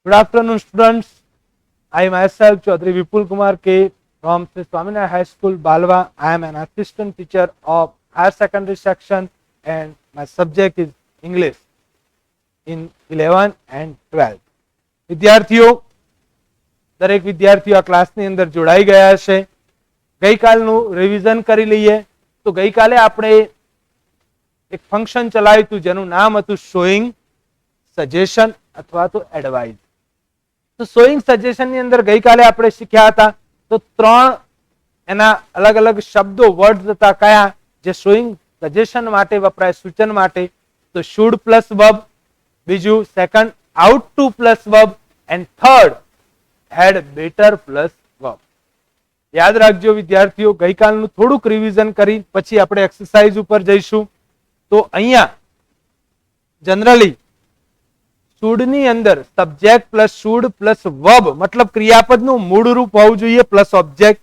Good afternoon, students. I myself, Chaudhary Vipul Kumar K. from Sri Swaminarayan High School, Balwa. I am an assistant teacher of higher secondary section, and my subject is English in 11 and 12. વિદ્યાર્થીઓ, દરેક વિદ્યાર્થીઓ આ ક્લાસની અંદર જોડાઈ ગયા હશે. ગઈકાલનું revision કરી લઈએ. તો ગઈકાલે આપણે એક ફંક્શન ચલાવ્યું હતું જેનું નામ હતું શોઈંગ સજેશન અથવા તો એડવાઇસ. તો શોઈંગ સજેશન ની અંદર ગઈકાલે આપણે શીખ્યા હતા. તો ત્રણ એના અલગ અલગ શબ્દો વર્ડ્સ હતા કયા જે શોઈંગ સજેશન માટે વપરાય, સૂચન માટે. તો શુડ પ્લસ વર્બ, બીજું second ought to plus verb, and third had better plus verb. યાદ રાખજો વિદ્યાર્થીઓ, ગઈકાલનું થોડુંક રિવિઝન કરી પછી આપણે એક્સરસાઇઝ ઉપર જઈશું. તો અહીંયા જનરલી શુડ ની અંદર subject plus should plus verb મતલબ ક્રિયાપદનું મૂળ રૂપ હોવું જોઈએ પ્લસ ઓબ્જેક્ટ,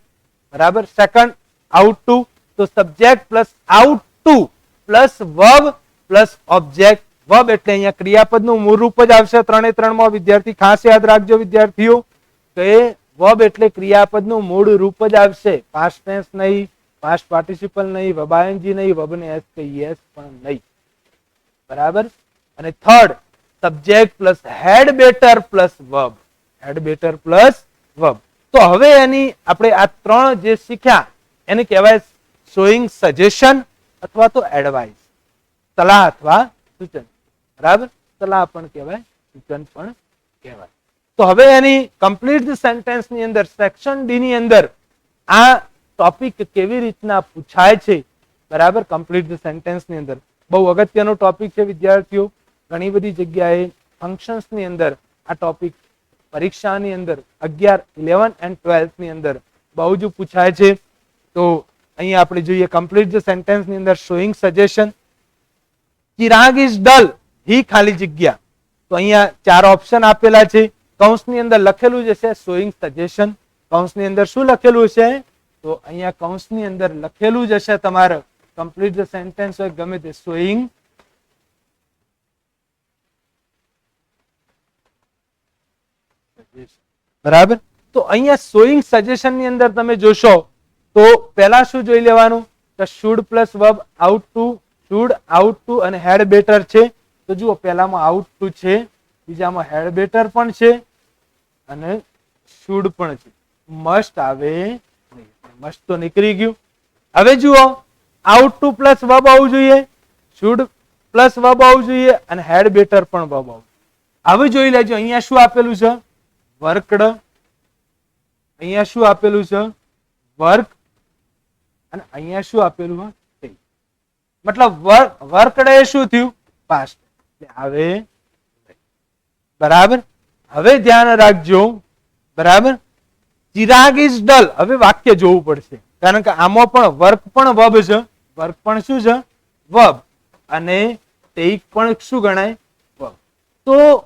બરાબર. સેકન્ડ આઉટ ટુ, તો subject plus ought to plus verb plus object. Verb એટલે અહીંયા ક્રિયાપદનું મૂળ રૂપ જ આવશે ત્રણે ત્રણમાં. વિદ્યાર્થી ખાસ યાદ રાખજો વિદ્યાર્થીઓ કે વર્બ એટલે ક્રિયાપદનું મૂળ રૂપ જ આવશે. પાસ્ટ ટેન્સ નહીં, પાસ્ટ પાર્ટિસિપલ નહીં, વબાયંજી નહીં, વર્બને એસ કે યસ પણ નહીં, બરાબર. અને third subject plus had better plus verb, had better plus verb. તો હવે એની આપણે આ ત્રણ જે શીખ્યા એને કહેવાય શોઈંગ સજેશન અથવા તો એડવાઇસ, સલાહ અથવા સૂચન, બરાબર. સલાહ પણ કહેવાય, સૂચન પણ કહેવાય. તો હવે એની કમ્પ્લીટ સેન્ટેન્સ ની અંદર સેક્શન ડી ની અંદર આ ટોપિક કેવી રીતના પૂછાય છે, બરાબર. કમ્પ્લીટ સેન્ટેન્સ ની અંદર બહુ અગત્યનો ટોપિક છે વિદ્યાર્થીઓ. ઘણી બધી જગ્યાએ ફંક્શન્સ ની અંદર આ ટોપિક પરીક્ષાની અંદર 11, 11 એન્ડ 12 ની અંદર બહુ જ પૂછાય છે. તો અહીંયા આપણે જોઈએ કમ્પ્લીટ સેન્ટેન્સ ની અંદર showing suggestion. Chirag is dull, he ખાલી જગ્યા. તો અહીંયા ચાર ઓપ્શન આપેલા છે. કૌંસની અંદર લખેલું જ છે શોઈંગ સજેશન. કૌંસની અંદર શું લખેલું છે? તો અહીંયા કૌંસની અંદર લખેલું જ હશે તમારે કમ્પ્લીટ સેન્ટેન્સ હોય ગમે તે શોઈંગ બરાબર. તો અહીંયા શોઈંગ સજેશન ની અંદર તમે જોશો તો પહેલા શું જોઈ લેવાનું કે should plus verb ought to, should ought to અને હેડ બેટર છે. તો જુઓ પહેલામાં આઉટ ટુ છે, બીજામાં હેડ બેટર પણ છે અને શુડ પણ છે. મસ્ટ આવે નહીં, મસ્ટ તો નીકળી ગયું. હવે જુઓ આઉટ ટુ પ્લસ વર્બ આવવું જોઈએ, શુડ પ્લસ વર્બ આવવું જોઈએ અને હેડ બેટર પણ વર્બ આવવું. હવે જોઈ લેજો અહીંયા શું આપેલું છે? વર્કડ. અહીંયા શું આપેલું છે? વર્ક. અને અહીંયા શું આપેલું છે? મતલબ વર્કડ એ શું થયું? પાસ્ટ. આવે, બરાબર. હવે ધ્યાન રાખજો, બરાબર. ચિરાગ ઇઝ ડલ. હવે વાક્ય જોવું પડશે કારણ કે આમાં પણ વર્ક પણ વર્બ છે, વર્ક પણ શું છે? વર્બ. અને ટેક પણ શું ગણાય? વર્બ. તો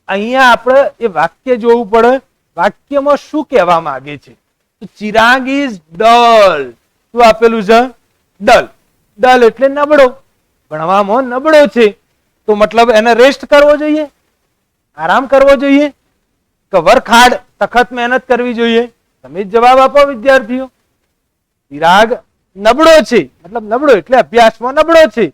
અહીંયા આપણે એ વાક્ય જોવું પડે. વાક્યમાં શું કહેવા માંગે છે? તો ચિરાગ ઇઝ ડલ. શું આપેલું છે? ડલ. ડલ એટલે નબળો, ભણવામાં નબળો છે. તો મતલબ એને રેસ્ટ કરવો જોઈએ, આરામ કરવો જોઈએ કે વર્ક હાર્ડ, સખત મહેનત કરવી જોઈએ? તમે જવાબ આપો વિદ્યાર્થીઓ. ચિરાગ નબળો છે, મતલબ નબળો એટલે અભ્યાસમાં નબળો છે.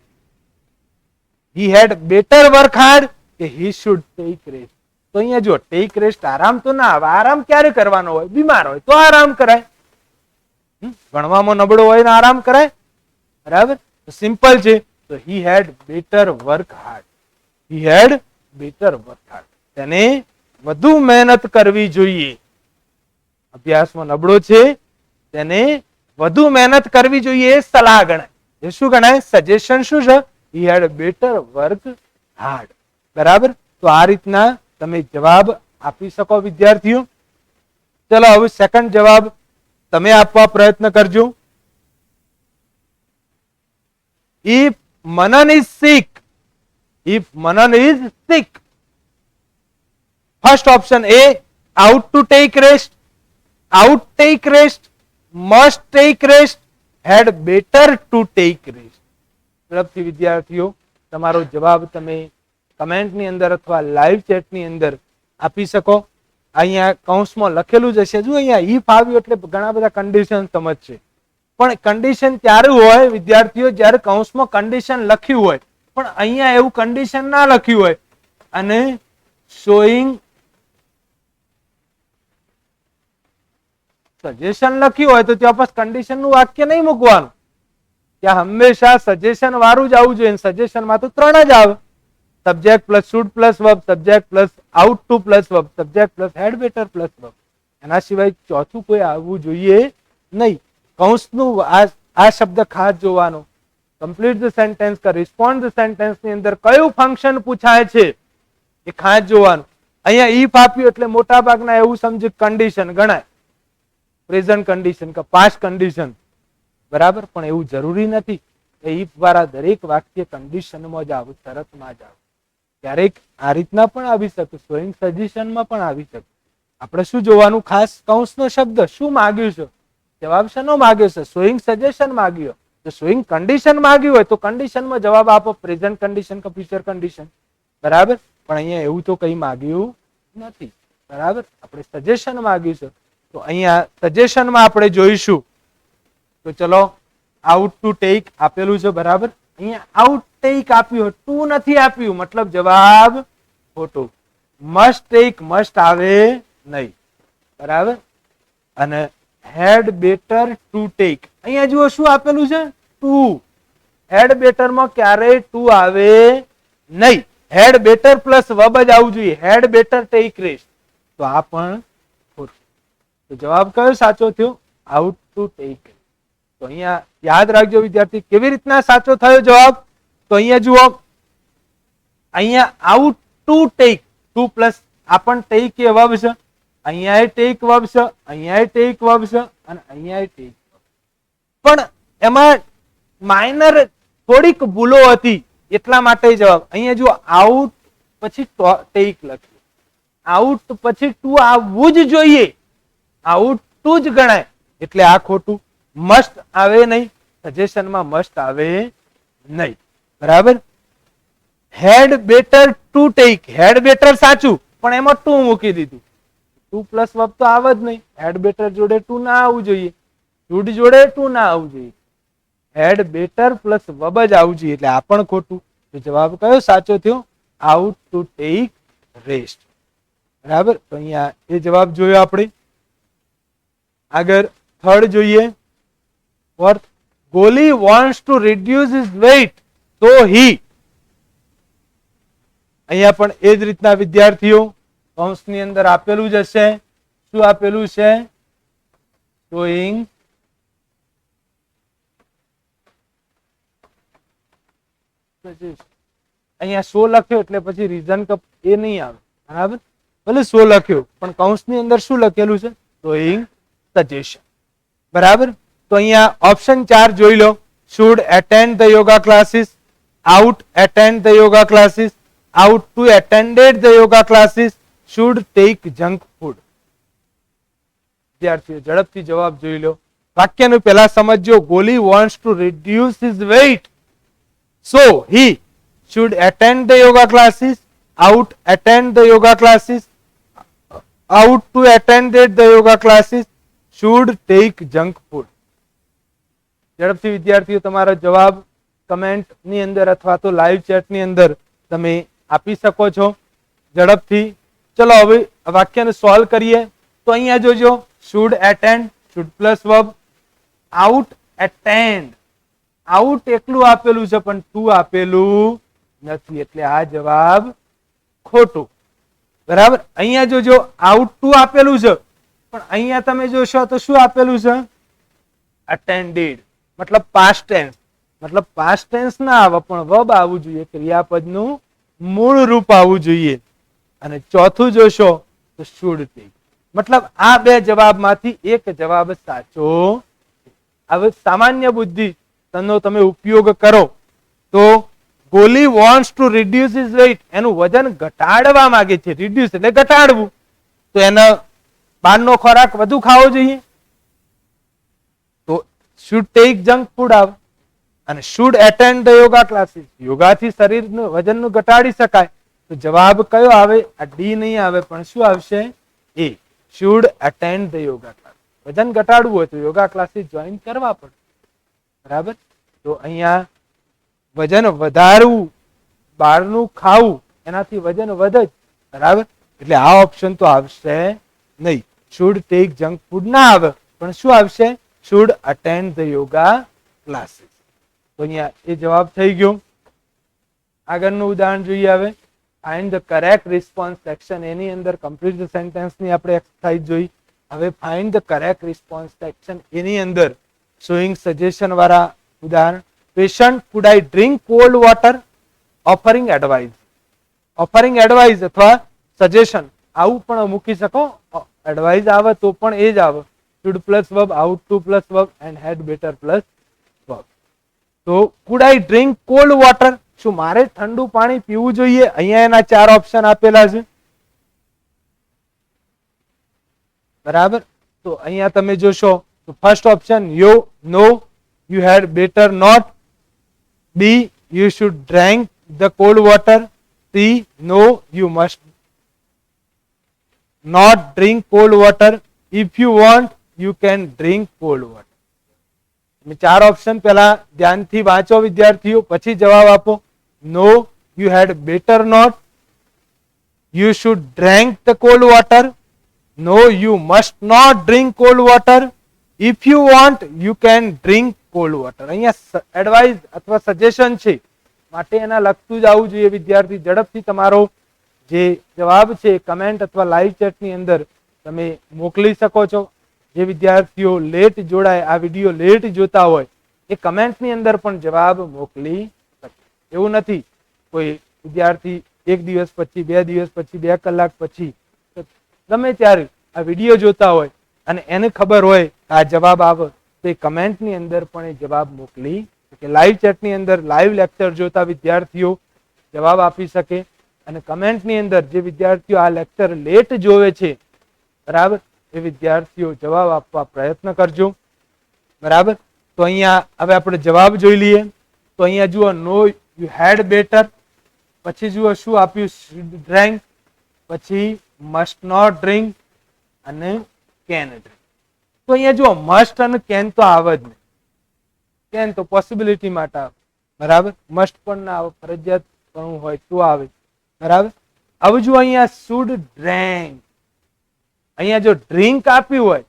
હી હેડ બેટર વર્ક હાર્ડ કે હી શુડ ટેક રેસ્ટ. તો અહીંયા જો ટેક રેસ્ટ, આરામ તો ના આવે. આરામ ક્યારે કરવાનો હોય? બીમાર હોય તો આરામ કરાય. ભણવામાં નબળો હોય ને આરામ કરાય, બરાબર. સિમ્પલ છે. તો he had better work hard, he had better work hard. તેને વધુ મહેનત કરવી જોઈએ. અભ્યાસમાં નબળો છે, તેને વધુ મહેનત કરવી જોઈએ એ સલાહ ગણાય. એ શું ગણાય? સજેશન શું છે? હી હેડ બેટર વર્ક હાર્ડ, બરાબર. તો આ રીતના તમે જવાબ આપી શકો વિદ્યાર્થીઓ. ચલો હવે સેકન્ડ જવાબ તમે આપવા પ્રયત્ન કરજો. If Manan is sick, if Manan is sick. First option A ought to take rest, ought take rest, must take rest, had better to take rest. તરફથી વિદ્યાર્થીઓ તમારો જવાબ તમે કમેન્ટની અંદર અથવા લાઈવ ચેટની અંદર આપી શકો. અહીંયા કૌંસમાં લખેલું જ હશે. જો અહીંયા ઇફ આવ્યું એટલે ઘણા બધા કન્ડિશન સમજશે. પણ કન્ડિશન ત્યારે હોય વિદ્યાર્થીઓ જ્યારે કૌંસમાં કન્ડિશન લખ્યું હોય, પણ અહીંયા એવું કન્ડિશન ના લખ્યું હોય અને શોઈંગ સજેશન લખ્યું હોય તો ત્યાં પાસ કન્ડિશન નું વાક્ય નહીં મૂકવાનું. ત્યાં હંમેશા સજેશન વાળું જ આવવું જોઈએ. સજેશન માં તો 3 જ આવે, subject plus should plus verb, subject plus ought to plus verb, subject plus had better plus verb. એના સિવાય ચોથું કોઈ આવવું જોઈએ નહીં. કૌંસનું આ શબ્દ ખાસ જોવાનો. કમ્પ્લીટ ધ સેન્ટેન્સ કે રિસ્પોન્ડ ધ સેન્ટેન્સ ની અંદર કયું ફંક્શન પૂછાય છે એ ખાસ જોવાનું. અહીંયા ઇફ આપ્યું એટલે મોટા ભાગના એવું સમજ કન્ડિશન ગણાય, પ્રેઝન્ટ કન્ડિશન કે પાસ્ટ કન્ડિશન, બરાબર. પણ એવું જરૂરી નથી. ઇફ વાળા દરેક વાક્ય કન્ડિશનમાં જ આવે, શરતમાં જ આવે. ક્યારેક આ રીતના પણ આવી શકે, સ્વયં સજેશનમાં પણ આવી શકે. આપણે શું જોવાનું ખાસ? કૌંસનો શબ્દ શું માગ્યું છે, જવાબ શેનો માગ્યો છે? સ્વયં સજેશન માગ્યો. તો સ્વયં કન્ડિશન માગ્યું હોય તો કન્ડિશનમાં જવાબ આપો, પ્રેઝન્ટ કન્ડિશન કે ફ્યુચર કન્ડિશન, બરાબર. પણ અહીંયા એવું તો કઈ માગ્યું નથી, બરાબર. આપણે સજેશન માગ્યું છે. તો અહીંયા સજેશનમાં આપણે જોઈશું. તો ચલો, આઉટ ટુ ટેક આપેલું છે, બરાબર. અહીંયા આઉટ ટેક આપ્યું, ટુ નથી આપ્યું, મતલબ જવાબ ખોટું. મસ્ટ ટેક, મસ્ટ આવે નહીં, બરાબર. અને હેડ બેટર ટુ ટેક, અહીંયા જુઓ શું આપેલું છે? ટુ. હેડ બેટર માં ક્યારેય ટુ આવે નહીં. હેડ બેટર પ્લસ વર્બ જ આવવું જોઈએ. હેડ બેટર ટેક રેસ્ટ, તો આ પણ ખોટું. તો જવાબ કયો સાચો થયો? Out to tech. તો અહીંયા યાદ રાખજો વિદ્યાર્થી, કેવી રીતના સાચો થયો જવાબ? તો અહીંયા જુઓ, અહીંયા ought to take, to plus આ પણ ટેક એ વર્બ છે, અહીંયા ટેક વર્બ છે, અહીંયા ટેક વર્બ છે અને અહીંયા ટેક. પણ એમાં માઇનર થોડીક ભૂલો હતી એટલા માટે જવાબ. અહીંયા જો આઉટ પછી ટેક લખ્યું, આઉટ પછી ટુ આવવું જ જોઈએ, આઉટ ટુ જ ગણાય, એટલે આ ખોટું. મસ્ટ આવે નહીં, સજેશનમાં મસ્ટ આવે નહીં, બરાબર. Had better to take, had better સાચું, પણ એમાં ટુ મૂકી દીધું. ટુ પ્લસ વર્બ તો આવે જ નહીં. હેડ બેટર જોડે ટુ ના આવવું જોઈએ, શુડ જોડે ટુ ના આવવું જોઈએ. હેડ બેટર પ્લસ વર્બ જ આવવું જોઈએ, એટલે આ પણ ખોટું. તો જવાબ કયો સાચો થયો? આઉટ ટુ ટેક રેસ્ટ, બરાબર. તો અહીંયા એ જવાબ જોયો આપણે. આગળ થર્ડ જોઈએ. What? Goli wants to reduce his weight, so he. અહીંયા પણ એ જ રીતના વિદ્યાર્થીઓ કૌંસની અંદર આપેલું જ હશે. શું આપેલું છે? showing અહીંયા શો લખ્યો એટલે પછી રીઝન કપ એ નહીં આવે, બરાબર. ભલે શો લખ્યો પણ કૌંસની અંદર શું લખેલું છે? showing suggestion, બરાબર. તો અહીંયા ઓપ્શન 4 જોઈ લો. Should attend the yoga classes, ought attend the yoga classes, ought to attended the yoga classes, should take junk food. વિદ્યાર્થીઓ ઝડપથી જવાબ જોઈ લો. વાક્યનું પહેલા સમજો. Goli wants to reduce his weight, so he should attend the yoga classes, ought attend the yoga classes, ought to attended the yoga classes, should take junk food. ઝડપથી વિદ્યાર્થીઓ તમારો જવાબ કમેન્ટ ની અંદર અથવા તો લાઈવ ચેટ ની અંદર તમે આપી શકો છો ઝડપથી. ચલો હવે વાક્યને સોલ્વ કરીએ. તો અહીંયા જોજો, should attend, should plus verb, out attend, out એકલું આપેલું છે પણ ટુ આપેલું નથી, એટલે આ જવાબ ખોટું, બરાબર. અહીંયા જોજો, આઉટ ટુ આપેલું છે પણ અહીંયા તમે જોશો તો શું આપેલું છે? અટેન્ડેડ, મતલબ પાસ્ટ ટેન્સ, મતલબ પાસ્ટ ટેન્સ ના આવે પણ વર્બ આવવું જોઈએ, ક્રિયાપદનું મૂળ રૂપ આવવું જોઈએ. અને ચોથું જોશો તો શુડ ટેક, મતલબ આ બે જવાબમાંથી એક જવાબ સાચો. હવે સામાન્ય બુદ્ધિ નો તમે ઉપયોગ કરો તો Goli wants to reduce his weight, એનું વજન ઘટાડવા માંગે છે. રિડ્યુસ એટલે ઘટાડવું, તો એના બહારનો ખોરાક વધુ ખાવો જોઈએ, તો શુડ ટેક જંક ફૂડ આવે. અને should attend the yoga classes, યોગાથી શરીરનું વજનનું ઘટાડી શકાય, તો જવાબ કયો આવે? આ ડી નહીં આવે, પણ શું આવશે? A. Should attend the yoga class. વજન ઘટાડવું હોય તો યોગા ક્લાસીસ જોઈન કરવા પડે. બરાબર. તો અહીંયા વજન વધારવું, બહારનું ખાવું, એનાથી વજન વધે જ. બરાબર. એટલે આ ઓપ્શન તો આવશે નહીં. શુડ ટેક જંક ફૂડ ના આવે, પણ શું આવશે? Should attend the yoga classes. તો અહીંયા એ જવાબ થઈ ગયો. આગળનું ઉદાહરણ જોઈએ હવે. Find the correct response section. એની અંદર કમ્પ્લીટ ધ સેન્ટેન્સ ની આપણે એક્સરસાઇઝ જોઈ. હવે find the correct response section. એની અંદર શોઈંગ સજેશન વાળા ઉદાહરણ. Patient, could I drink cold water? Offering advice. Offering advice અથવા સજેશન આવું પણ મૂકી શકો. એડવાઇસ આવે તો પણ એ જ આવે. Should plus verb, ought to plus verb and had better plus verb. તો could I drink cold water? શું મારે ઠંડુ પાણી પીવું જોઈએ? અહીંયા એના 4 ઓપ્શન આપેલા છે. બરાબર. તો અહીંયા તમે જોશો તો ફર્સ્ટ ઓપ્શન યો, no, you had better not. B, you should drink the cold water. C, no, you must not drink cold water. If you want, you can drink cold water. 4 option પહેલા ધ્યાનથી વાંચો વિદ્યાર્થીઓ, પછી જવાબ આપો. No, you had better not. You should drink the cold water. No, you must not drink cold water. If you want, you can drink cold water. અહીંયા advice અથવા suggestion છે, માટે એના લખતું જ આવવું જોઈએ વિદ્યાર્થી. ઝડપથી તમારો જે જવાબ છે કમેન્ટ અથવા લાઈવ ચેટની અંદર તમે મોકલી શકો છો. જે વિદ્યાર્થીઓ લેટ જોડાય, આ વિડીયો લેટ જોતા હોય, એ કમેન્ટની અંદર પણ જવાબ મોકલી શકે. એવું નથી કોઈ વિદ્યાર્થી 1 દિવસ પછી, 2 દિવસ પછી, 2 કલાક પછી, ગમે ત્યારે આ વિડીયો જોતા હોય અને એને ખબર હોય આ જવાબ આવે, તો એ કમેન્ટની અંદર પણ એ જવાબ મોકલી શકે. લાઈવ ચેટની અંદર લાઈવ લેક્ચર જોતા વિદ્યાર્થીઓ જવાબ આપી શકે. અને કમેન્ટની અંદર જે વિદ્યાર્થીઓ આ લેક્ચર લેટ જોવે છે, બરાબર, એ વિદ્યાર્થીઓ જવાબ આપવા પ્રયત્ન કરજો. બરાબર. તો અહીંયા હવે આપણે જવાબ જોઈ લઈએ. તો અહીંયા જુઓ, નો યુ હેડ બેટર, પછી જુઓ શું આપ્યું? શુડ ડ્રિંક, પછી મસ્ટ નોટ ડ્રિંક અને કેન ડ્રિંક. તો અહીંયા જુઓ મસ્ટ અને કેન તો આવે જ નહીં. કેન તો પોસિબિલિટી માટે આવે. બરાબર. મસ્ટ પણ ના આવે, ફરજિયાત પણ હોય તો આવે. બરાબર. હવે જો અહીંયા શુડ ડ્રિંક, અહીંયા જો ડ્રિંક આપ્યું હોય,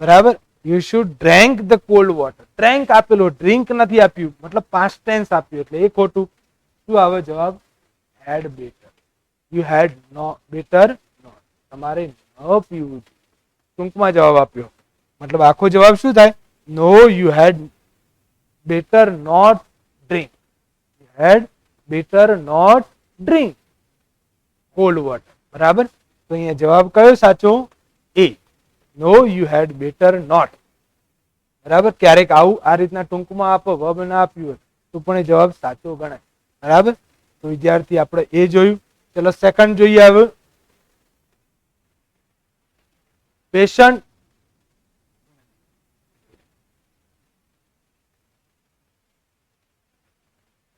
બરાબર, you should drink the cold water. Drink આપેલો, ડ્રિંક નથી આપ્યું, મતલબ પાસ્ટ ટેન્સ આપ્યું, એટલે એ ખોટું. શું આવે જવાબ? Had better. You had no better not. તમારે ન પીવું. ટૂંકમાં જવાબ આપ્યો, મતલબ આખો જવાબ શું થાય? No, you had better not drink. You had better not drink cold water. બરાબર. તો અહીંયા જવાબ કયો સાચો? A. No, you had better not. બરાબર. ક્યારેક આવું આ રીતના ટૂંકમાં આપો, વર્બ ના આપ્યું હોય તો પણ એ જવાબ સાચો ગણાય. બરાબર. તો વિદ્યાર્થી આપણે એ જોયું. ચલો સેકન્ડ જોઈએ હવે. Patient,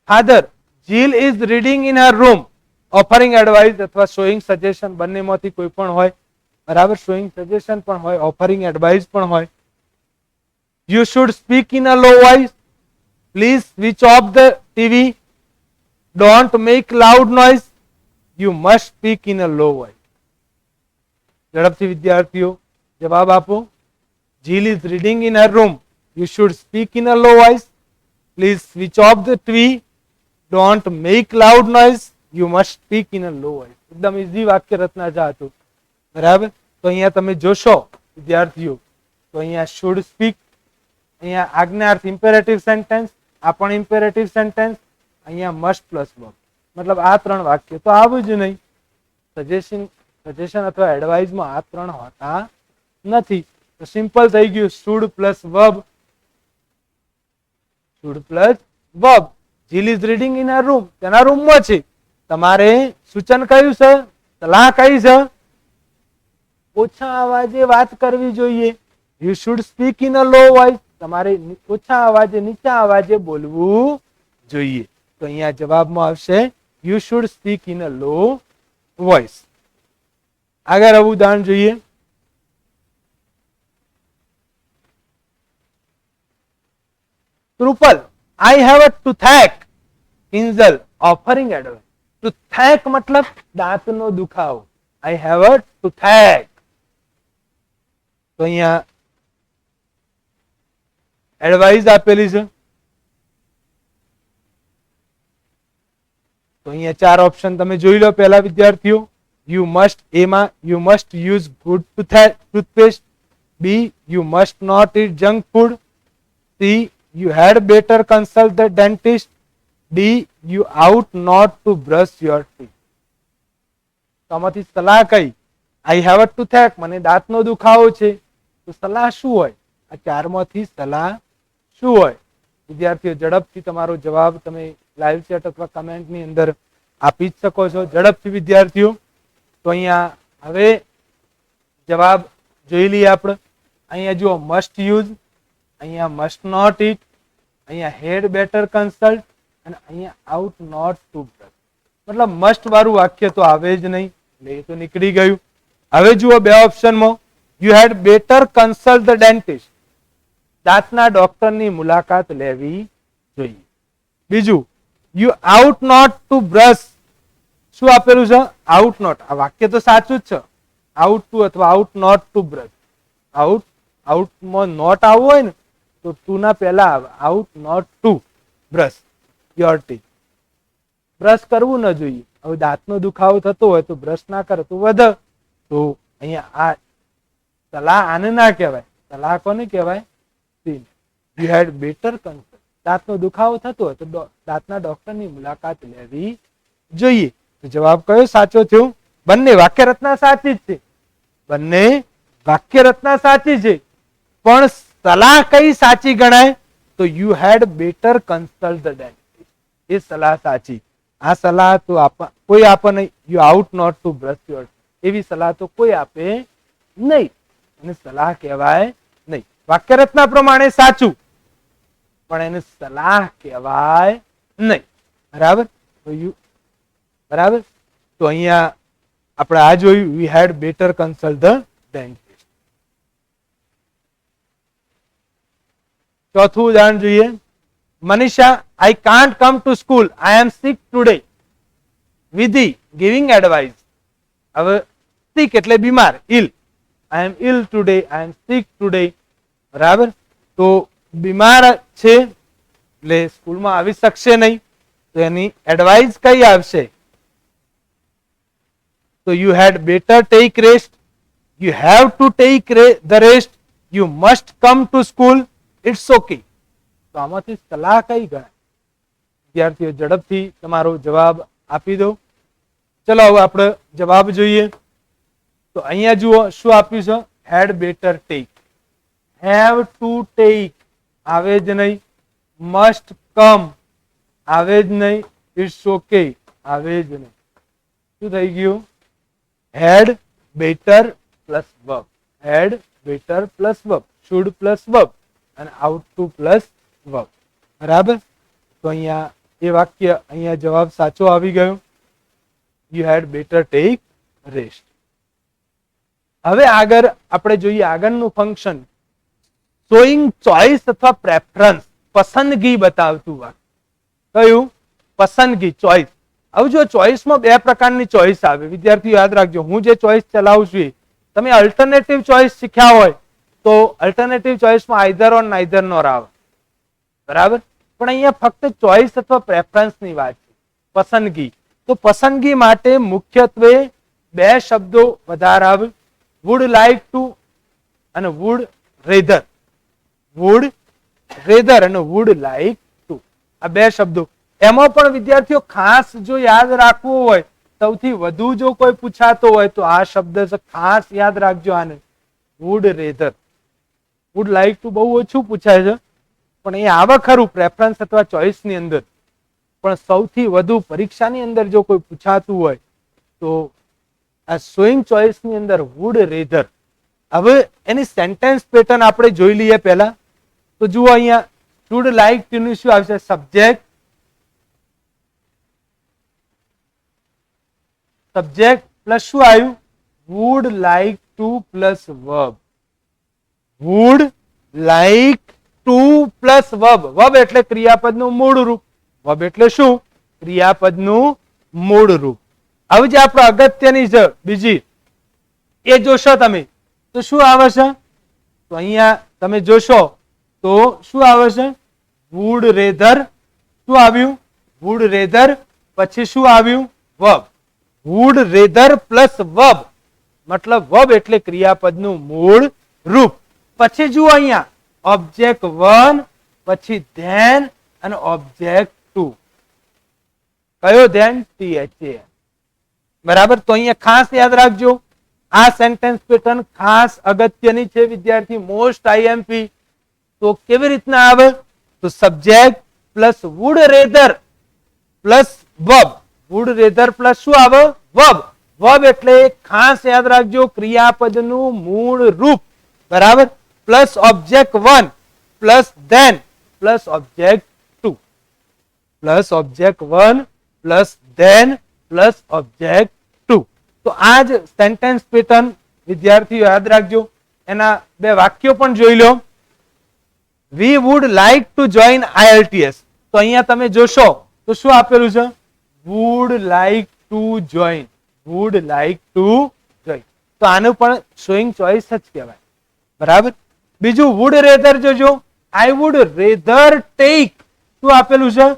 father, Jill is reading in her room. Offering advice અથવા શોઈંગ સજેશન બંનેમાંથી કોઈ પણ હોય. બરાબર. શોઈંગ સજેશન પણ હોય, ઓફરિંગ એડવાઇસ પણ હોય. You should speak in a low voice. Please switch off the TV. Don't make loud noise. You must speak in a low voice. ઝડપથી વિદ્યાર્થીઓ જવાબ આપો. Jill is reading in her room. You should speak in a low voice. Please switch off the TV. Don't make loud noise. You must speak in a low voice. એકદમ easy વાક્ય રચના છે હતું. બરાબર. તો અહીંયા તમે જોશો વિદ્યાર્થીઓ, તો અહીંયા શુડ સ્પીક, અહીંયા આજ્ઞાર્થ ઇમ્પેરેટિવ સેન્ટેન્સ, આ પણ ઇમ્પેરેટિવ સેન્ટેન્સ, અહીંયા મસ્ટ પ્લસ વર્બ. મતલબ આ 3 વાક્ય તો આવું જ નહીં. સજેશન અથવા એડવાઇસમાં આ 3 હોતા નથી. તો સિમ્પલ થઈ ગયું. Should plus verb. Should plus verb. Jill is reading in her room. તેના રૂમમાં છે. તમારે સૂચન કયું છે? સલાહ કઈ છે? ઓછા અવાજે વાત કરવી જોઈએ. You should speak in a low voice. તમારે ઓછા અવાજે, નીચા અવાજે બોલવું જોઈએ. તો અહીંયા જવાબમાં આવશે you should speak in a low voice. આગળ આવું ઉદાહરણ જોઈએ. Trupal, I have a toothache. Kinjal, offering advice. Toothache मतलब દાંતનો દુખાવો. I have a toothache. તો અહીંયા એડવાઇસ આપેલી છે. તો અહીંયા ચાર ઓપ્શન તમે જોઈ લો. પહેલા વિદ્યાર્થીઓ, you must A માં you must use good toothpaste. B, you must not eat junk food. C, you had better consult the dentist. D, you ought not to brush your teeth. તો આમાંથી સલાહ કઈ? I have a toothache, મને દાંતનો દુખાવો છે. તો સલાહ શું હોય? આ ચારમાંથી સલાહ શું હોય? વિદ્યાર્થીઓ ઝડપથી તમારો જવાબ તમે લાઈવ ચેટ અથવા કમેન્ટની અંદર આપી જ શકો છો. ઝડપથી વિદ્યાર્થીઓ. તો અહીંયા હવે જવાબ જોઈ લઈએ આપણે. અહીંયા જુઓ, મસ્ટ યુઝ, અહીંયા મસ્ટ નોટ ઇટ, અહીંયા હેડ બેટર કન્સલ્ટ અને અહીંયા આઉટ નોટ ટુ બ્રશ. મતલબ મસ્ટ વાળું વાક્ય તો આવે જ નહીં, એટલે એ તો નીકળી ગયું. હવે જુઓ બે ઓપ્શનમાં, you had better consult the dentist, દાંતના ડોક્ટરની મુલાકાત લેવી જોઈએ. બીજું, you ought not to brush, શું આપેલું છે? Ought not. આ વાક્ય તો સાચું જ છે, આઉટ ટુ અથવા આઉટ નોટ ટુ બ્રશ. આઉટમાં નોટ આવવું હોય ને તો ટુ ના પહેલા આવે, ought not to brush your teeth. Brush કરવું ન જોઈએ. હવે દાંતનો દુખાવો થતો હોય તો બ્રશ ના કરે તો વધે. તો અહીંયા આ સલાહ આને ના કહેવાય. સલાહ કોને કહેવાય? યુ હેડ બેટર કન્સલ્ટ, દાંતનો દુખાવો થતો હોય તો દાંતના ડોક્ટરની મુલાકાત લેવી જોઈએ. તો જવાબ કયો સાચો થયો? બંને વાક્ય રચના સાચી જ છે. બંને વાક્ય રચના સાચી છે, પણ સલાહ કઈ સાચી ગણાય? તો you had better consult the dentist, એ સલાહ સાચી. આ સલાહ તો કોઈ આપે નહીં. You ought not to brush your, એવી સલાહ તો કોઈ આપે નહીં, એને સલાહ કહેવાય નહીં. વાક્ય રચના પ્રમાણે સાચું, પણ એને સલાહ કહેવાય નહીં. બરાબર? તો બરાબર. તો અહીંયા આપણે આ જોયું, we had better consult the dentist. ચોથું ઉદાહરણ જોઈએ. Manisha, I can't come to school, I am sick today. વિધિ, giving advice. હવે sick એટલે બીમાર, ill. I am ill today, I am sick today. બરાબર? તો બીમાર છે એટલે સ્કૂલમાં આવી શકશે નહીં. તો એની એડવાઇસ કઈ આવશે? તો you had better take rest, you have to take the rest, you must come to school, it's okay. તો આમાંથી સલાહ કઈ ગણાય? વિદ્યાર્થીઓ ઝડપથી તમારો જવાબ આપી દો. ચલો હવે આપણે જવાબ જોઈએ. તો અહીંયા જુઓ શું આપ્યું છે? Had better take. Have to take આવે જ નહીં. મસ્ટ કમ આવે જ નહીં. ઇટ્સ ઓકે આવે જ નહીં. શું થઈ ગયું? Had better plus verb, had better plus verb, should plus verb અને આઉટ ટુ પ્લસ વર્બ. બરાબર? તો અહીંયા એ વાક્ય, અહીંયા જવાબ સાચો આવી ગયો. You had better take rest. હવે આગળ આપણે જોઈએ આગળનું ફંક્શન, શોઈંગ ચોઇસ અથવા પ્રેફરન્સ, પસંદગી બતાવતું વાક્ય. કયું? પસંદગી, ચોઇસ. હવે જો ચોઇસમાં બે પ્રકારની ચોઇસ આવે. વિદ્યાર્થીઓ યાદ રાખજો, હું જે ચોઇસ ચલાવું છું, તમે અલ્ટરનેટિવ ચોઇસ શીખ્યા હોય તો અલ્ટરનેટિવ ચોઇસમાં આઈધર ઓર નાઈધર નોર આવે. બરાબર? પણ અહીંયા ફક્ત ચોઇસ અથવા પ્રેફરન્સની વાત છે, પસંદગી. તો પસંદગી માટે મુખ્યત્વે બે શબ્દો વધારે આવે, વુડ લાઈક ટુ અને વુડ રેધર. વુડ રેધર અને વુડ લાઈક ટુ, આ બે શબ્દો. એમાં પણ વિદ્યાર્થીઓ ખાસ જો યાદ રાખવું હોય, સૌથી વધુ જો કોઈ પૂછાતો હોય તો આ શબ્દ ખાસ યાદ રાખજો આને, would rather. Would like to બહુ ઓછું પૂછાય છે, પણ એ આવે ખરું પ્રેફરન્સ અથવા ચોઇસ ની અંદર. પણ સૌથી વધુ પરીક્ષાની અંદર જો કોઈ પૂછાતું હોય તો આ શોઈંગ ચોઇસ ની અંદર વુડ રેધર. હવે એની સેન્ટેન્સ પેટર્ન આપણે જોઈ લઈએ પહેલા. તો જુઓ અહીંયા વુડ લાઈક ટુ નું શું આવશે? સબ્જેક્ટ, સબ્જેક્ટ પ્લસ શું આવ્યું? Wood like to plus verb. Wood like to plus verb. Verb એટલે ક્રિયાપદનું મૂળ રૂપ. વર્બ એટલે શું? ક્રિયાપદનું મૂળ રૂપ. હવે જે આપણે અગત્યની છે બીજી એ જોશો તમે તો શું આવે છે? તો અહીંયા તમે જોશો તો શું આવે છે? Would rather. શું આવ્યું? Would rather. પછી શું આવ્યું? Verb. Would rather plus verb મતલબ વર્બ એટલે ક્રિયાપદનું મૂળ રૂપ. પછી જુઓ અહીંયા ઓબ્જેક્ટ 1 પછી ધેન અને ઓબ્જેક્ટ 2. કયો ધેન? THAN. બરાબર. તો અહીંયા ખાસ યાદ રાખજો આ સેન્ટેન્સ પેટર્ન ખાસ અગત્યની છે વિદ્યાર્થી. Most IMP. તો કેવી રીતના આવે? તો subject plus would rather plus verb. Would rather plus શું આવે? વર્બ. વર્બ એટલે ખાસ યાદ રાખજો ક્રિયાપદનું મૂળ રૂપ. બરાબર. Plus object 1 plus than plus object 2. Plus object 1 plus than plus object 2. તો આ જ સેન્ટેન્સ પેટર્ન વિદ્યાર્થીઓ યાદ રાખજો. એના બે વાક્યો પણ જોઈ લો. We would like to join IELTS. તો અહીંયા તમે જોશો તો શું આપેલું છે? Would like to join. Would like to join. તો આનું પણ શોઈંગ ચોઇસ જ કહેવાય. બરાબર. બીજું વુડ રેધર જોજો. I would rather take. શું આપેલું છે?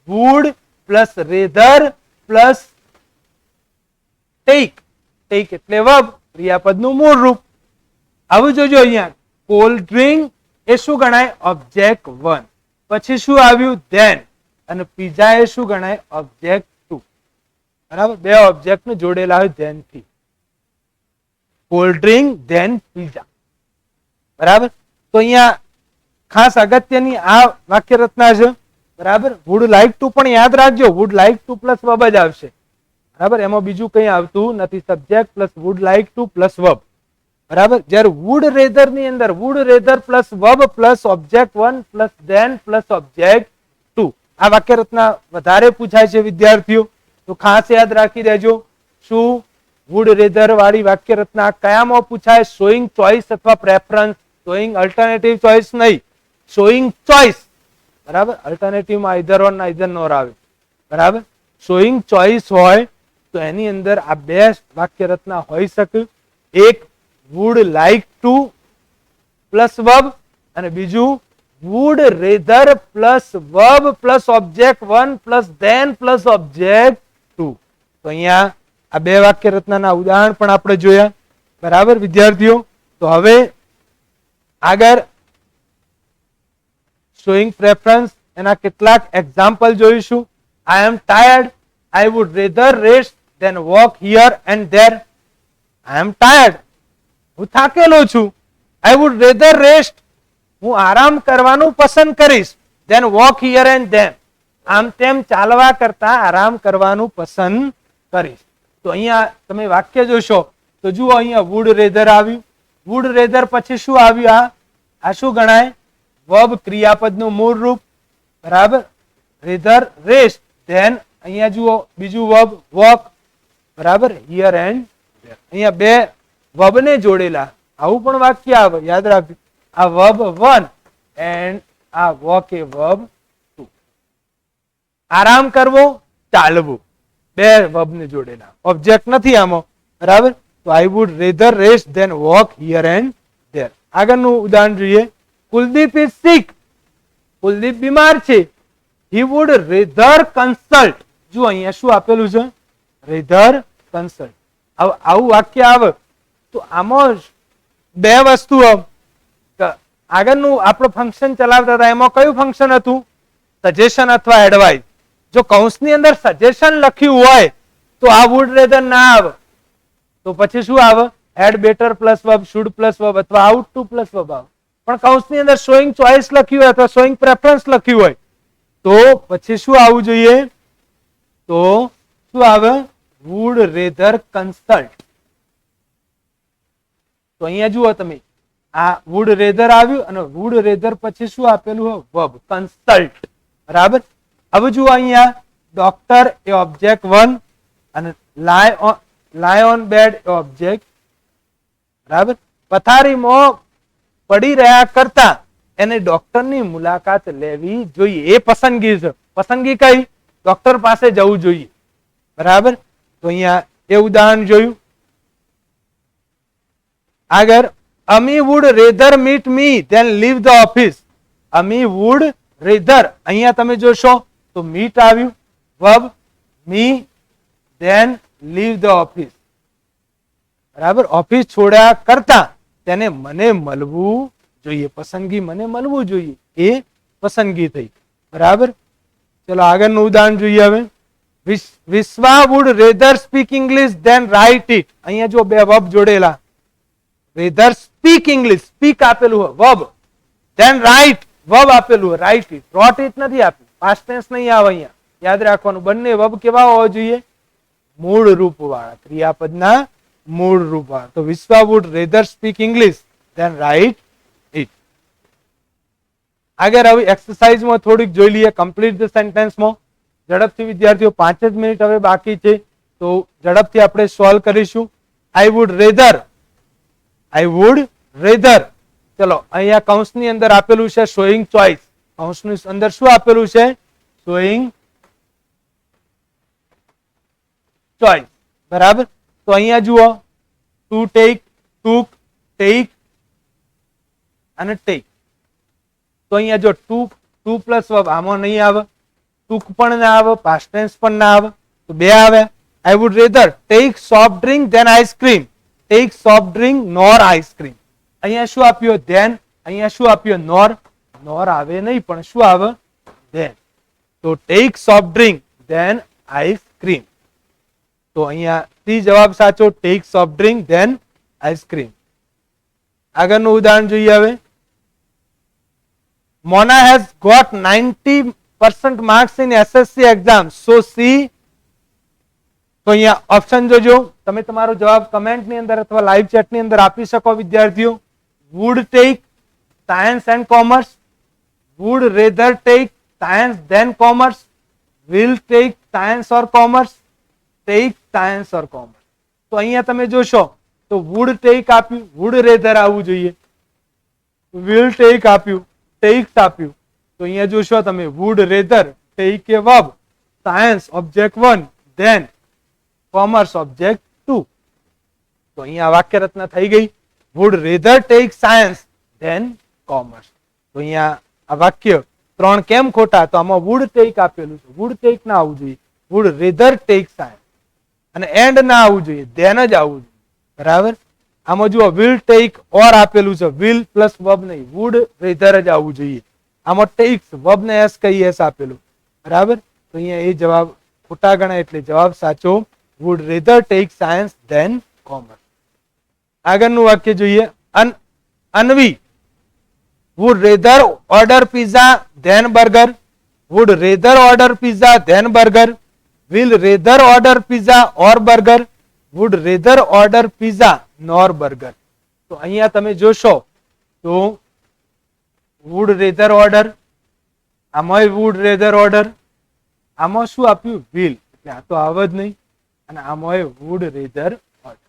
Would plus rather plus take. Take એટલે વર્બ ક્રિયાપદનું મૂળ રૂપ. આવું જોજો અહીંયા કોલ્ડ ડ્રિંક એ શું ગણાય? ઓબ્જેક્ટ 1. પછી શું આવ્યું? ધેન. અને પીઝા એ શું ગણાય? ઓબ્જેક્ટ 2. બરાબર. બે ઓબ્જેક્ટ ને જોડેલા હોય ધેન થી. Cold drink than pizza. બરાબર. તો અહીંયા ખાસ અગત્યની આ વાક્ય રચના છે. બરાબર. વુડ લાઈક ટુ પણ યાદ રાખજો. Would like to plus verb જ આવશે. બરાબર. એમાં બીજું કંઈ આવતું નથી. Subject plus would like to plus verb. બરાબર. જ્યારે વુડ રેધર ની અંદર would rather plus verb plus object 1 plus than plus object 2. આ વાક્ય રચના વધારે પૂછાય છે વિદ્યાર્થીઓ. તો ખાસ યાદ રાખી દેજો. શું વુડ રેધર વાળી વાક્ય રચના કયામાં પૂછાય? શોઈંગ ચોઇસ અથવા પ્રેફરન્સ. શોઈંગ અલ્ટરનેટિવ ચોઇસ નહીં, શોઈંગ ચોઇસ. બરાબર. અલ્ટરનેટિવમાં આઈધર ઓર ના આઈધર નોર આવે. બરાબર. શોઈંગ ચોઇસ હોય તો એની અંદર આ બે વાક્ય રચના હોઈ શકે. એક would like to plus verb અને બીજું would rather plus verb plus object 1 plus than plus object 2. તો અહીંયા આ બે વાક્ય રચનાના ઉદાહરણ પણ આપણે જોયા. બરાબર વિદ્યાર્થીઓ. તો હવે આગળ શોઈંગ પ્રેફરન્સ એના કેટલાક એક્ઝામ્પલ જોઈશું. I am tired. I would rather rest than walk here and there. I am tired. હું થાકેલો છું. I would rather rest. હું આરામ કરવાનું પસંદ કરીશ. Than walk here and there. આમ તેમ ચાલવા કરતા આરામ કરવાનું પસંદ કરીશ. તો અહીંયા તમે વાક્ય જોશો તો જુઓ અહીંયા વુડ રેધર આવ્યું. વુડ રેધર પછી શું આવ્યું? આ શું ગણાય? વર્બ ક્રિયાપદનું મૂળ રૂપ. બરાબર. Rather rest. ધેન અહીંયા જુઓ બીજું વર્બ વોક. બરાબર. Here and there. અહીંયા બે વર્બ ને જોડેલા આવું પણ વાક્ય આવે. યાદ રાખજો. આ વર્બ 1 એન્ડ આ વોક એ વર્બ 2. આરામ કરવો, ચાલવું, બે વર્બ ને જોડેલા. ઓબ્જેક્ટ નથી આમાં. બરાબર. તો I would rather rest than walk here and there. આગળનું ઉદાહરણ જોઈએ. Kuldeep is sick. કુલદીપ બીમાર છે. He would rather consult. જો અહીંયા શું આપેલું છે? Rather consult. આવું વાક્ય આવે તો આમાં બે વસ્તુ. આગળનું આપણે ફંક્શન ચલાવતા હતા એમાં કયું ફંક્શન હતું? સજેશન અથવા એડવાઇસ. જો કૌંસની અંદર સજેશન લખ્યું હોય તો આ વુડ રેધર ના આવે. તો પછી શું આવે? Had better plus verb, should plus verb અથવા આઉટ ટુ પ્લસ વર્બ આવે. પણ કૌંસની અંદર શોઈંગ ચોઇસ લખ્યું હોય અથવા શોઈંગ પ્રેફરન્સ લખ્યું હોય તો પછી શું આવવું જોઈએ? તો શું આવે? Would rather consult. તો અહીંયા જુઓ તમે આ વુડ રેધર આવ્યું અને વુડ રેધર પછી શું આપેલું હોય? Verb consult. બરાબર. હવે જુઓ અહીંયા ડોક્ટર એ ઓબ્જેક્ટ 1 અને lie on bed object, બરાબર. પથારીમાં પડી રહ્યા કરતા એને ડોક્ટરની મુલાકાત લેવી જોઈએ. એ પસંદગી છે. પસંદગી કઈ? ડોક્ટર પાસે જવું જોઈએ, બરાબર. તો અહીંયા એ ઉદાહરણ જોયું. આગળ, Ami would rather meet me than leave the office. Ami would rather, અહીંયા તમે જોશો તો મીટ આવ્યું, verb, me, than leave the office, બરાબર. ઓફિસ છોડ્યા કરતા તેને મને મળવું જોઈએ. પસંદગી મને મળવું જોઈએ, એ પસંદગી થઈ, બરાબર. ચલો આગળનું ઉદાહરણ જોઈએ. હવે Vishwa would rather speak English than write it. અહીંયા જો બે વર્બ જોડેલા. રેધર સ્પીક ઇંગ્લિશ, સ્પીક આપેલું હોય વર્બ, ધેન રાઇટ વર્બ આપેલું હોય, રાઇટ ઇટ. રોટ ઇટ નથી આપ્યું, પાસ્ટ ટેન્સ નહીં આવે અહીંયા. યાદ રાખવાનું, બંને વર્બ કેવા હોવા જોઈએ? મૂળ રૂપ વાળા, ક્રિયાપદના મૂળ રૂપ વાળા. તો Vishwa would rather speak English than write it. આગળ હવે એક્સરસાઇઝમાં થોડીક જોઈ લઈએ. કમ્પ્લીટ ધ સેન્ટેન્સમાં ઝડપથી વિદ્યાર્થીઓ, 5 જ મિનિટ હવે બાકી છે, તો ઝડપથી આપણે સોલ્વ કરીશું. આઈ would rather, I would rather. ચલો અહીંયા કૌંસની અંદર આપેલું છે શોઈંગ ચોઇસ. કૌંસની અંદર શું આપેલું છે? શોઈંગ ચોઇસ, બરાબર. તો અહીંયા જુઓ, ટુ ટેક, ટુક, ટેક અને ટેક. તો અહીંયા જો ટુ પ્લસ વર્બ, આમાં નહીં આવે, ટુક પણ ના આવે, પાસ્ટ ટેન્સ પણ ના આવે, તો બે આવે. I would rather take soft drink than ice cream. Take soft drink nor ice cream. અહીંયા શું આપ્યો? ધેન. અહીંયા શું આપ્યો? નોર. નોર આવે નહીં, પણ શું આવે? ધેન. તો take soft drink than ice cream. તો અહીંયા સી જવાબ સાચો, take soft drink than ice cream. આગળનું ઉદાહરણ જોઈએ. હવે Mona has got 90% marks in SSC exam, so she. તો અહીંયા ઓપ્શન જોજો. તમે તમારો જવાબ કમેન્ટ ની અંદર અથવા લાઈવ ચેટ ની અંદર આપી શકો વિદ્યાર્થીઓ. Would take science and commerce, would rather take science than commerce, will take science or commerce, take science or commerce. તો અહીંયા તમે જોશો તો વુડ ટેક આપ્યું, વુડ રેધર આવવું જોઈએ, વિલ ટેક આપ્યું, ટેક્સ આપ્યું. તો અહીંયા જોશો તમે would rather take a verb, science object 1, than commerce object 2. તો અહીંયા વાક્ય રચના થઈ ગઈ. Would rather take science than commerce. તો અહીંયા આ વાક્ય 3 કેમ ખોટા? તો આમાં વુડ ટેક આપેલું છે, વુડ ટેક ના આવવું જોઈએ, વુડ રેધર ટેક સાયન્સ. અને એન્ડ ના આવવું જોઈએ, ધેન જ આવવું જોઈએ, બરાબર. આમાં જુઓ વિલ ટેક ઓર આપેલું છે, વિલ પ્લસ વર્બ નહીં, વુડ રેધર જ આવવું જોઈએ. આમાં ટેક્સ વર્બ ને એસ કઈ એસ આપેલું, બરાબર. તો અહીંયા એ જવાબ ખોટા ગણાય, એટલે જવાબ સાચો would rather take science than commerce. આગળનું વાક્ય જોઈએ. Anvi would rather order pizza than burger, would rather order pizza than burger, will rather order pizza or burger, would rather order pizza nor burger. તો અહીંયા તમે જોશો તો વુડ રેધર ઓર્ડર, આમાં would rather order, આમાં શું આપ્યું? વિલ, એટલે આ તો આવે જ નહીં. અને આમાં વુડ રેધર ઓર્ડર.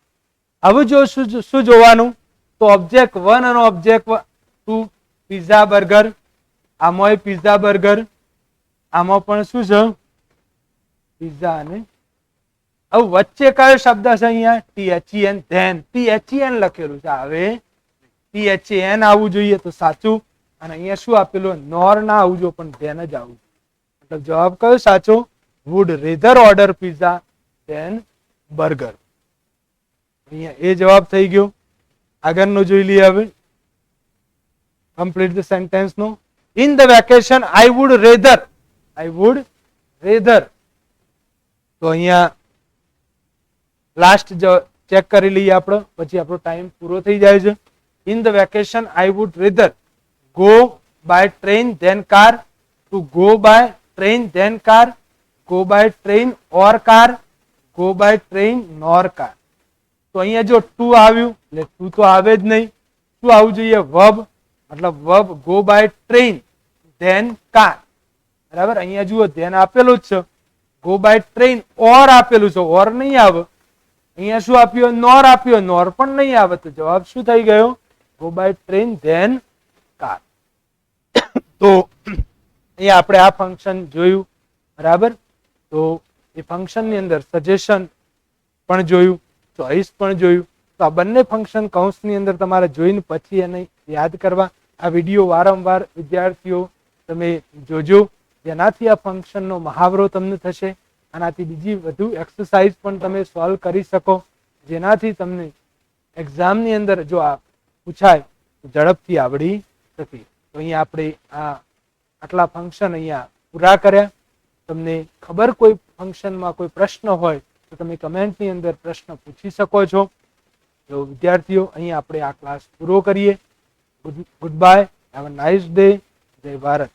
હવે જો શું જોવાનું? તો ઓબ્જેક્ટ 1 અને ઓબ્જેક્ટ 2, પિઝા બર્ગર, આમાં પિઝા બર્ગર, આમાં પણ શું છે? પિઝા. અને હવે વચ્ચે કયો શબ્દ છે? અહીંયા THEN, ધેન. THEN લખેલું છે, હવે THAN આવવું જોઈએ તો સાચું. અને અહીંયા શું આપેલું? નોર ના આવવું જોઈએ, પણ ધેન જ આવવું. મતલબ જવાબ કયો સાચો? Would rather order pizza than burger. અહીંયા એ જવાબ થઈ ગયો. આગળનો જોઈ લઈએ. હવે કમ્પ્લીટ ધ સેન્ટેન્સ નો. In the vacation I would rather, I would rather. તો અહીંયા લાસ્ટ ચેક કરી લઈએ આપણે, પછી આપણો ટાઈમ પૂરો થઈ જાય છે. In the vacation I would rather go by train than car, to go by train than car, go by train or car, go by train nor car. તો અહીંયા જો ટુ આવ્યું એટલે ટુ તો આવે જ નહીં. શું આવવું જોઈએ? વર્બ, મતલબ verb go by train than car, બરાબર. અહીંયા જુઓ ધેન આપેલું જ છે, ગો બાય ટ્રેન ઓર આપેલું છે, ઓર નહીં આવે. અહીંયા શું આપ્યો? નોર આપ્યો. નોર પણ નહીં આવે તો જવાબ શું થઈ ગયો? Go by train than car. તો અહીંયા આપણે આ ફંક્શન જોયું, બરાબર. તો એ ફંક્શન ની અંદર સજેશન પણ જોયું, ચોઈસ પણ જોયું. તો આ બંને ફંક્શન કૌંસની અંદર તમારે જોઈને પછી એને યાદ કરવા. આ વિડીયો વારંવાર વિદ્યાર્થીઓ તમે જોજો, જેનાથી આ ફંક્શનનો મહાવરો તમને થશે. આનાથી બીજી વધુ એક્સરસાઇઝ પણ તમે સોલ્વ કરી શકો, જેનાથી તમને એક્ઝામની અંદર જો આ પૂછાય તો ઝડપથી આવડી શકે. તો અહીંયા આપણે આટલા ફંક્શન અહીંયા પૂરા કર્યા. તમને ખબર કોઈ ફંક્શનમાં કોઈ પ્રશ્ન હોય તો તમે કમેન્ટની અંદર પ્રશ્ન પૂછી શકો છો. તો વિદ્યાર્થીઓ અહીંયા આપણે આ ક્લાસ પૂરો કરીએ. Good bye, have a nice day. જય ભારત.